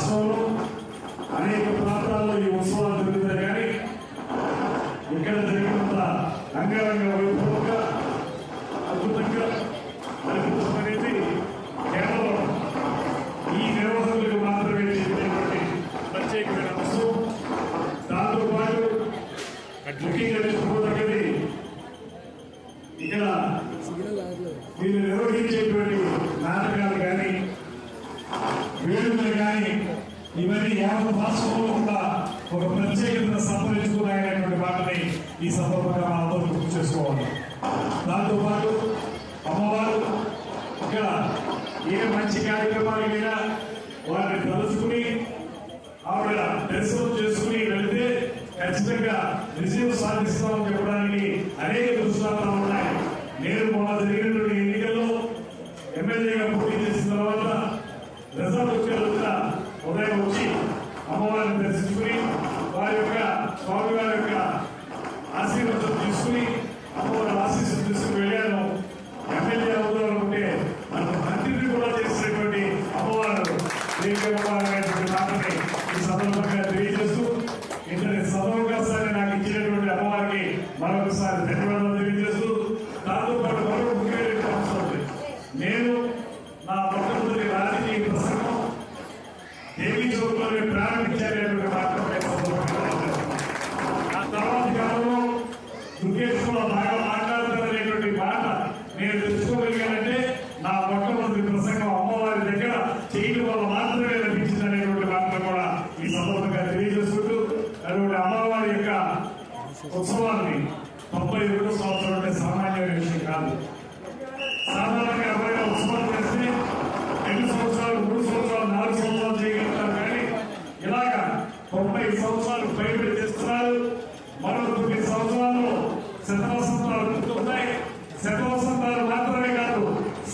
రాష్ట్రంలో అనేక ప్రాంతాల్లో ఈ ఉత్సవాలు జరుగుతాయి. కానీ ఇక్కడ జరిగినంత అంగరంగ వైభవంగా అద్భుతంగా నడిపించడం అనేది కేవలం ఈ నిర్వాహకులకు మాత్రమే చెందినటువంటి ప్రత్యేకమైన అంశం. దాంతోపాటు ముఖ్యంగా చెప్పుకోదగ్గది ఇక్కడ వీళ్ళు నిర్వహించేటువంటి నాటకాలు కానీ వేడుకలు కానీ ఇవన్నీ యాభై భాషల్లో కూడా ఒక ప్రత్యేకతను సంతరించుకున్నాయనేటువంటి మాటని ఈ సందర్భంగా అందరూ గుర్తు చేసుకోవాలి. దాంతోపాటు అమ్మవారు ఇక్కడ ఏ మంచి కార్యక్రమాలైనా వారిని తలుచుకుని ఆవిడ దర్శనం చేసుకుని వెళితే ఖచ్చితంగా విజయం సాధిస్తామని చెప్పడానికి అనేక దృష్టాంతాలు ఉన్నాయి. నేను మొన్న జరిగినటువంటి ఎన్నికల్లో ఎమ్మెల్యేగా పోటీ చేసిన తర్వాత రిజర్వ్ ఉదయం వచ్చి అమ్మవారిని దర్శించుకుని వారి యొక్క స్వామివారి యొక్క ఆశీర్వాదం తీసుకుని అమ్మవారి ఆశీస్సులు తీసుకుని వెళ్ళాను. ఎమ్మెల్యే అవుతారంటే మనకు మంత్రిని కూడా చేసినటువంటి అమ్మవారు అనేటువంటి మాటని ఈ సందర్భంగా తెలియజేస్తూ ఇంతటి సదవకాశాన్ని నాకు ఇచ్చినటువంటి అమ్మవారికి మరొకసారి ధన్యవాదాలు తెలియజేస్తూ దాంతోపాటు మరొక ముఖ్యమైన అంశం ఉంది. నేను నా మొట్టమొదటి రాజకీయ ప్రసంగం దేవీ చౌక్లోనే ప్రారంభించాలనేటువంటి మాత్రమే ఆ తర్వాత కాలంలో దుర్గేశ్వరంలో బాగా మాట్లాడతారనేటువంటి మాట నేను తెలుసుకోగలిగానంటే నా మొట్టమొదటి ప్రసంగం అమ్మవారి దగ్గర చేయడం వల్ల మాత్రమే లభించిందనేటువంటి మాత్రం కూడా ఈ సందర్భంగా తెలియజేసుకుంటూ అటువంటి అమ్మవారి యొక్క ఉత్సవాన్ని 92 సంవత్సరాలు అంటే సామాన్యమైన విషయం కాదు. సాధారణంగా ఎవరైనా ఉత్సవాలు చేస్తే 2 సంవత్సరాలు 3 సంవత్సరాలు 4 సంవత్సరాలు చేయగలుగుతారు. కానీ ఇలాగా 90 సంవత్సరాలు పైబడి చేస్తున్నారు. మరో 9 సంవత్సరాల్లో శతవసంతాలు గుర్తున్నాయి. శతవసంతాలు మాత్రమే కాదు,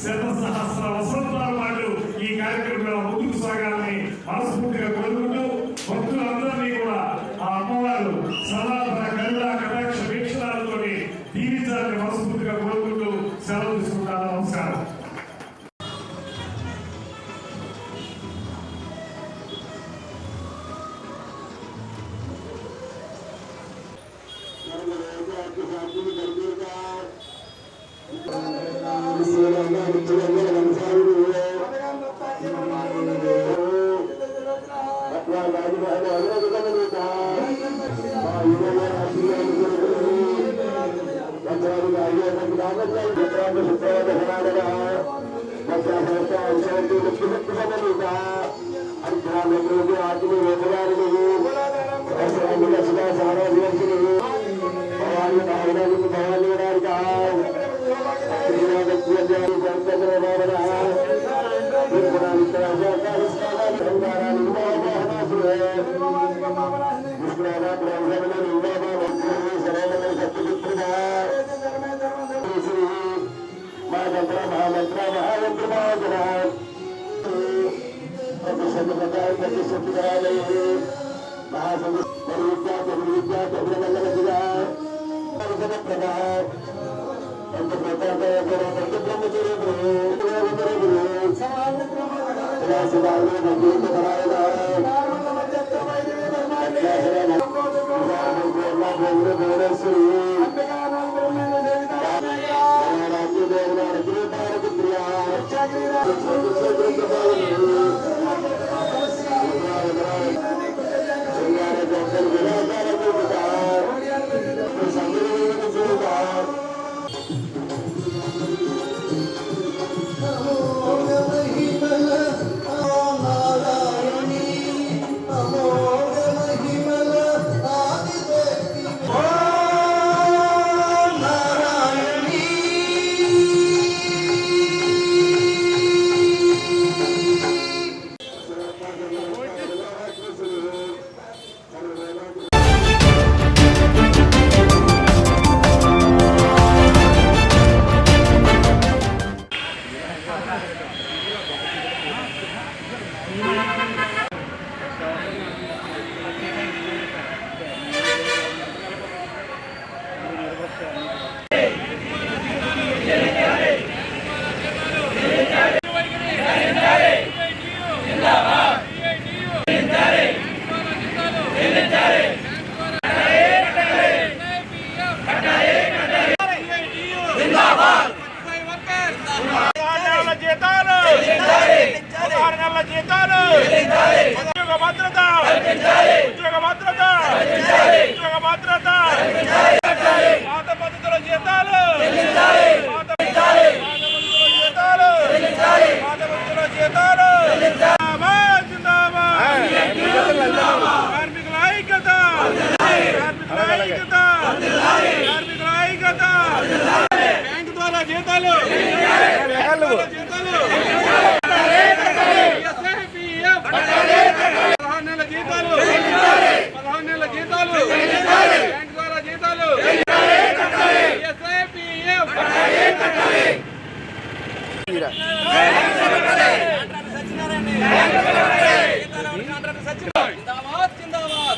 శత సహస్ర వసంతాలు వాళ్ళు ఈ కార్యక్రమంలో ముందుకు సాగాలని మనస్ఫూర్తిగా కోరుకుంటూ భక్తులందరినీ కూడా ఆ అమ్మవారు సదా కరుణ కటాక్ష వీక్షణాలతో దీవించాలని మనస్ఫూర్తిగా కోరుకుంటూ సెలవు తీసుకుంటాను. నమస్కారం.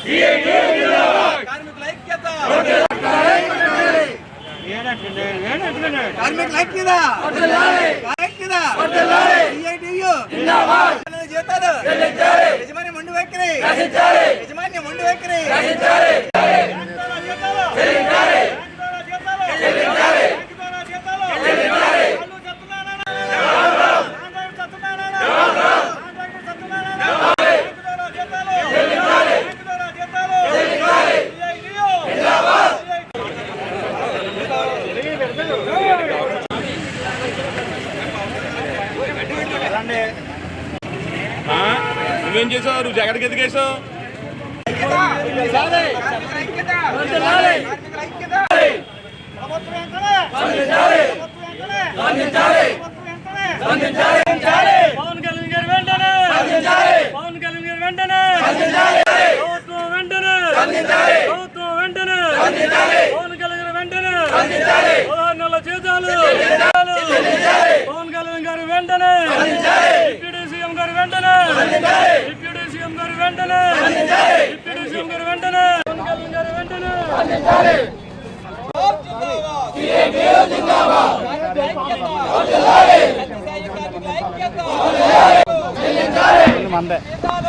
కార్మికుల ఐక్యత కార్మికుల ఐక్యత జీతాలు యజమాని మొండి వైఖరి యజమాని మొండి వైఖరి నువ్వేం చేసావు? నువ్వు జగన్కి ఎదిగేసావు. పవన్ కళ్యాణ్ గారు వెంటనే పవన్ కళ్యాణ్ గారు వెంటనే ప్రభుత్వం వెంటనే ప్రభుత్వం వెంటనే పవన్ కళ్యాణ్ గారు వెంటనే 16 నెలల జీతాలు పవన్ కళ్యాణ్ గారు వెంటనే డిప్యూటీ సీఎం గారు వెంటనే డిప్యూటీ సీఎం గారు వెంటనే డిప్యూటీ సీఎం గారు వెంటనే పవన్ కళ్యాణ్ గారు వెంటనే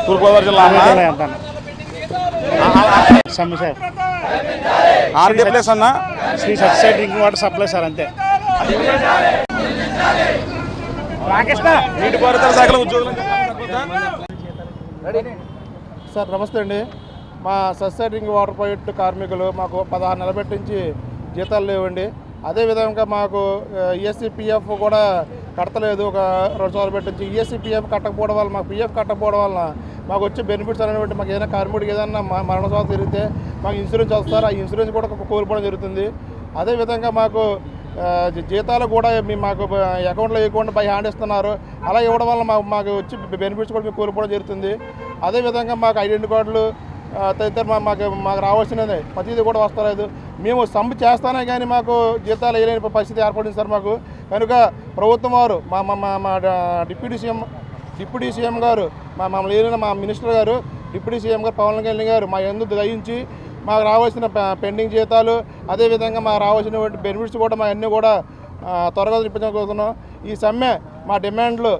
తూర్పుగోదావరి జిల్లా ఆర్డీ ప్లేస్ అన్న Shri Sathya Sai drinking water supply sir అంతే. నీటిపారుదల శాఖల ఉద్యోగులు సార్ నమస్తే అండి. మా సత్యసాయి డ్రింకింగ్ వాటర్ ప్రాజెక్టు కార్మికులు మాకు 16 నెలల పెట్టి నుంచి జీతాలు లేవండి. అదేవిధంగా మాకు ఈఎస్సీ పిఎఫ్ కూడా కట్టలేదు. ఒక 2 సంవత్సరాలు పెట్టించి ఈఎస్సీ పిఎఫ్ కట్టకపోవడం వల్ల మాకు పిఎఫ్ కట్టకపోవడం వలన మాకు వచ్చే బెనిఫిట్స్ అనేటువంటి మాకు ఏదైనా కార్మికుడికి ఏదైనా మరణ స్వాతం జరిగితే మాకు ఇన్సూరెన్స్ వస్తారు. ఆ ఇన్సూరెన్స్ కూడా కోల్పోవడం జరుగుతుంది. అదేవిధంగా మాకు జీతాలు కూడా మాకు అకౌంట్లో ఇవ్వకుండా బై హ్యాండ్ ఇస్తున్నారు. అలా ఇవ్వడం వల్ల మాకు వచ్చి బెనిఫిట్స్ కూడా మేము కోల్పోవడం జరుగుతుంది. అదేవిధంగా మాకు ఐడెంటిటీ కార్డులు తదితర మాకు రావాల్సినది ప్రతిదీ కూడా వస్తలేదు. మేము సమ్మె చేస్తానే కానీ మాకు జీతాలు వేయలేని పరిస్థితి ఏర్పడింది సార్ మాకు. కనుక ప్రభుత్వం వారు మా డిప్యూటీ సీఎం గారు మమ్మల్ని ఏలిన మా మినిస్టర్ గారు డిప్యూటీ సీఎం గారు పవన్ కళ్యాణ్ గారు మా యందు దయించి మాకు రావాల్సిన పెండింగ్ జీతాలు అదేవిధంగా మాకు రావాల్సినటువంటి బెనిఫిట్స్ కూడా మా అన్నీ కూడా త్వరగా ఇప్పించగలుగుతున్నాం. ఈ సమ్మె మా డిమాండ్లు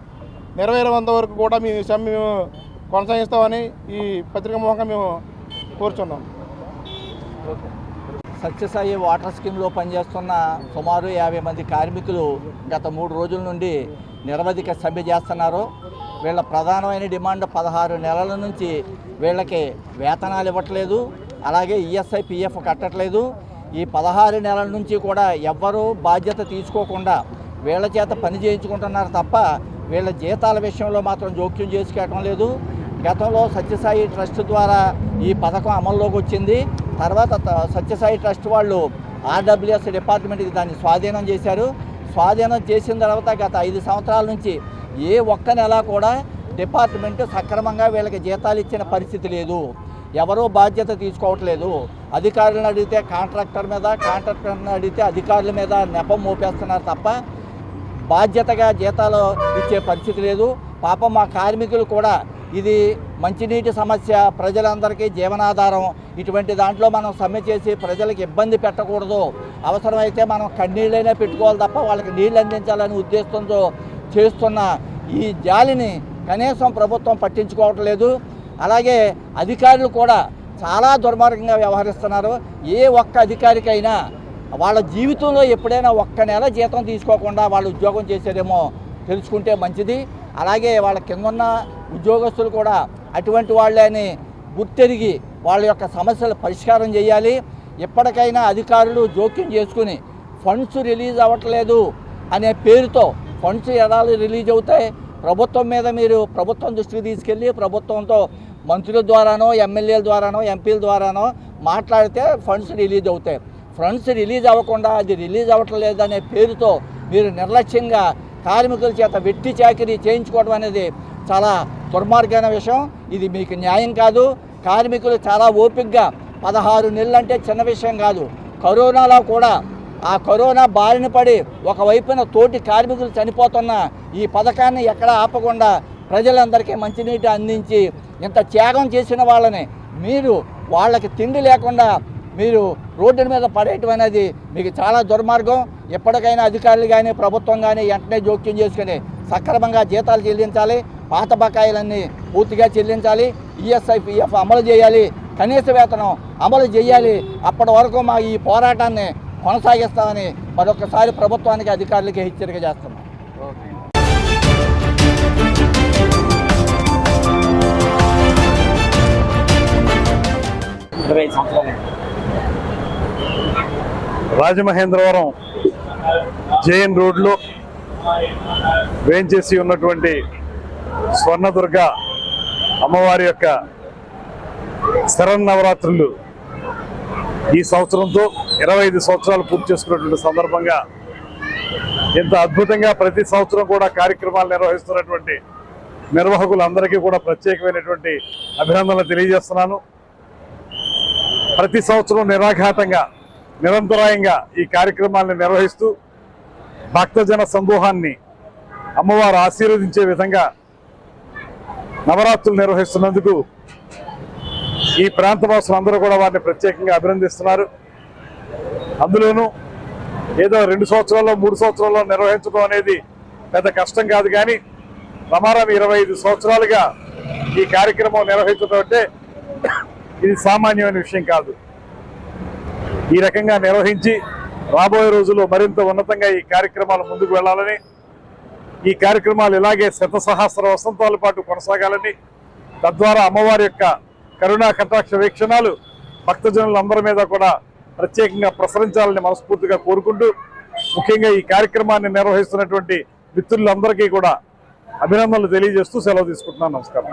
నెరవేరేంత వరకు కూడా మేము ఈ సమ్మె మేము కొనసాగిస్తామని ఈ పత్రికా మూలంగా మేము కోరుచున్నాం. సత్యసాయి వాటర్ స్కీమ్లో పనిచేస్తున్న సుమారు 50 మంది కార్మికులు గత 3 రోజుల నుండి నిరవధిక సమ్మె చేస్తున్నారు. వీళ్ళ ప్రధానమైన డిమాండ్ 16 నెలల నుంచి వీళ్ళకి వేతనాలు ఇవ్వట్లేదు, అలాగే ఈఎస్ఐ పిఎఫ్ కట్టట్లేదు. ఈ 16 నెలల నుంచి కూడా ఎవ్వరూ బాధ్యత తీసుకోకుండా వీళ్ళ చేత పని చేయించుకుంటున్నారు తప్ప వీళ్ళ జీతాల విషయంలో మాత్రం జోక్యం చేసుకోవటం లేదు. గతంలో సత్యసాయి ట్రస్ట్ ద్వారా ఈ పథకం అమల్లోకి వచ్చింది. తర్వాత సత్యసాయి ట్రస్ట్ వాళ్ళు ఆర్డబ్ల్యూఎస్ డిపార్ట్మెంట్కి దాన్ని స్వాధీనం చేశారు. స్వాధీనం చేసిన తర్వాత గత 5 సంవత్సరాల నుంచి ఏ ఒక్క నెల కూడా డిపార్ట్మెంట్ సక్రమంగా వీళ్ళకి జీతాలు ఇచ్చిన పరిస్థితి లేదు. ఎవరూ బాధ్యత తీసుకోవట్లేదు. అధికారులను అడిగితే కాంట్రాక్టర్ మీద, కాంట్రాక్టర్ని అడిగితే అధికారుల మీద నెపం మోపేస్తున్నారు తప్ప బాధ్యతగా జీతాలు ఇచ్చే పరిస్థితి లేదు. పాపం మా కార్మికులు కూడా ఇది మంచినీటి సమస్య, ప్రజలందరికీ జీవనాధారం. ఇటువంటి దాంట్లో మనం సమ్మె చేసి ప్రజలకు ఇబ్బంది పెట్టకూడదు. అవసరమైతే మనం కన్నీళ్ళైనా పెట్టుకోవాలి తప్ప వాళ్ళకి నీళ్ళు అందించాలనే ఉద్దేశంతో చేస్తున్న ఈ జాలిని కనీసం ప్రభుత్వం పట్టించుకోవట్లేదు. అలాగే అధికారులు కూడా చాలా దుర్మార్గంగా వ్యవహరిస్తున్నారు. ఏ ఒక్క అధికారికైనా వాళ్ళ జీవితంలో ఎప్పుడైనా ఒక్క నెల జీతం తీసుకోకుండా వాళ్ళు ఉద్యోగం చేసేదేమో తెలుసుకుంటే మంచిది. అలాగే వాళ్ళ కిందన్న ఉద్యోగస్తులు కూడా అటువంటి వాళ్ళని గుర్తెరిగి వాళ్ళ యొక్క సమస్యలు పరిష్కారం చేయాలి. ఎప్పటికైనా అధికారులు జోక్యం చేసుకుని ఫండ్స్ రిలీజ్ అవ్వట్లేదు అనే పేరుతో ఫండ్స్ ఎలా రిలీజ్ అవుతాయి? ప్రభుత్వం మీద మీరు ప్రభుత్వం దృష్టికి తీసుకెళ్ళి ప్రభుత్వంతో మంత్రుల ద్వారానో, ఎమ్మెల్యేల ద్వారానో, ఎంపీల ద్వారానో మాట్లాడితే ఫండ్స్ రిలీజ్ అవుతాయి. ఫండ్స్ రిలీజ్ అవ్వకుండా అది రిలీజ్ అవ్వట్లేదు అనే పేరుతో మీరు నిర్లక్ష్యంగా కార్మికుల చేత వెట్టి చాకిరీ చేయించుకోవడం అనేది చాలా దుర్మార్గమైన విషయం. ఇది మీకు న్యాయం కాదు. కార్మికులు చాలా ఓపికగా 16 నెలలు అంటే చిన్న విషయం కాదు. కరోనాలో కూడా ఆ కరోనా బారిన పడి ఒకవైపున తోటి కార్మికులు చనిపోతున్న ఈ పథకాన్ని ఎక్కడ ఆపకుండా ప్రజలందరికీ మంచినీటి అందించి ఇంత త్యాగం చేసిన వాళ్ళని మీరు వాళ్ళకి తిండి లేకుండా మీరు రోడ్డు మీద పడేయటం అనేది మీకు చాలా దుర్మార్గం. ఎప్పటికైనా అధికారులు కానీ ప్రభుత్వం కానీ వెంటనే జోక్యం చేసుకుని సక్రమంగా జీతాలు చెల్లించాలి, పాత బకాయిలన్నీ పూర్తిగా చెల్లించాలి, ఈఎస్ఐ పిఎఫ్ అమలు చేయాలి, కనీస వేతనం అమలు చేయాలి. అప్పటి వరకు మా ఈ పోరాటాన్ని కొనసాగిస్తామని మరొకసారి ప్రభుత్వానికి అధికారులకి హెచ్చరిక చేస్తున్నాం. రాజమహేంద్రవరం జేఎన్ రోడ్లో వేంచేసి ఉన్నటువంటి స్వర్ణదుర్గ అమ్మవారి యొక్క శరన్నవరాత్రులు ఈ సంవత్సరంతో 25 సంవత్సరాలు పూర్తి చేసుకున్నటువంటి సందర్భంగా ఇంత అద్భుతంగా ప్రతి సంవత్సరం కూడా కార్యక్రమాలు నిర్వహిస్తున్నటువంటి నిర్వాహకులందరికీ కూడా ప్రత్యేకమైనటువంటి అభినందనలు తెలియజేస్తున్నాను. ప్రతి సంవత్సరం నిరాఘాతంగా నిరంతరాయంగా ఈ కార్యక్రమాలను నిర్వహిస్తూ భక్తజన సమూహాన్ని అమ్మవారు ఆశీర్వదించే విధంగా నవరాత్రులు నిర్వహిస్తున్నందుకు ఈ ప్రాంతవాసులందరూ కూడా వారిని ప్రత్యేకంగా అభినందిస్తున్నారు. అందులోనూ ఏదో 2 సంవత్సరాల్లో 3 సంవత్సరాల్లో నిర్వహించడం అనేది పెద్ద కష్టం కాదు, కానీ ప్రమారం 25 సంవత్సరాలుగా ఈ కార్యక్రమం నిర్వహించడం అంటే ఇది సామాన్యమైన విషయం కాదు. ఈ రకంగా నిర్వహించి రాబోయే రోజుల్లో మరింత ఉన్నతంగా ఈ కార్యక్రమాలు ముందుకు వెళ్ళాలని, ఈ కార్యక్రమాలు ఇలాగే శతసహస్ర వసంతాల పాటు కొనసాగాలని, తద్వారా అమ్మవారి యొక్క కరుణా కటాక్ష వీక్షణాలు భక్తజనులందరి మీద కూడా ప్రత్యేకంగా ప్రసరించాలని మనస్ఫూర్తిగా కోరుకుంటూ, ముఖ్యంగా ఈ కార్యక్రమాన్ని నిర్వహిస్తున్నటువంటి మిత్రులందరికీ కూడా అభినందనలు తెలియజేస్తూ సెలవు తీసుకుంటున్నాను. నమస్కారం.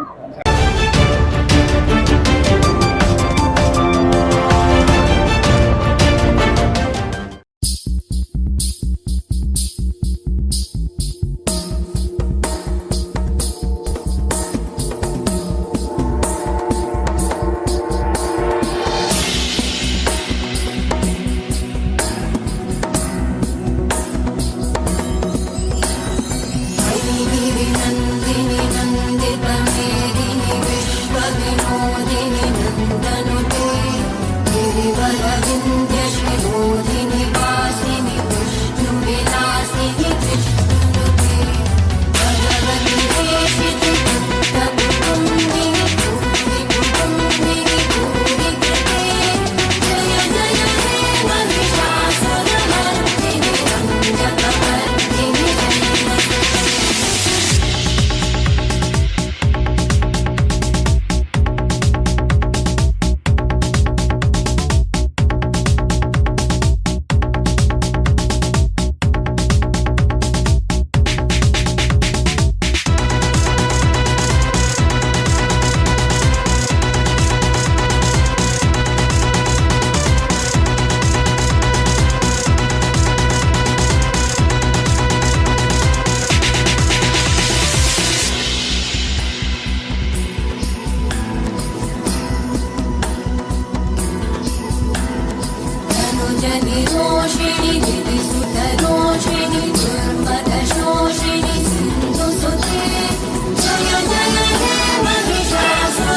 जय जय हे महिषासुरमर्दिनि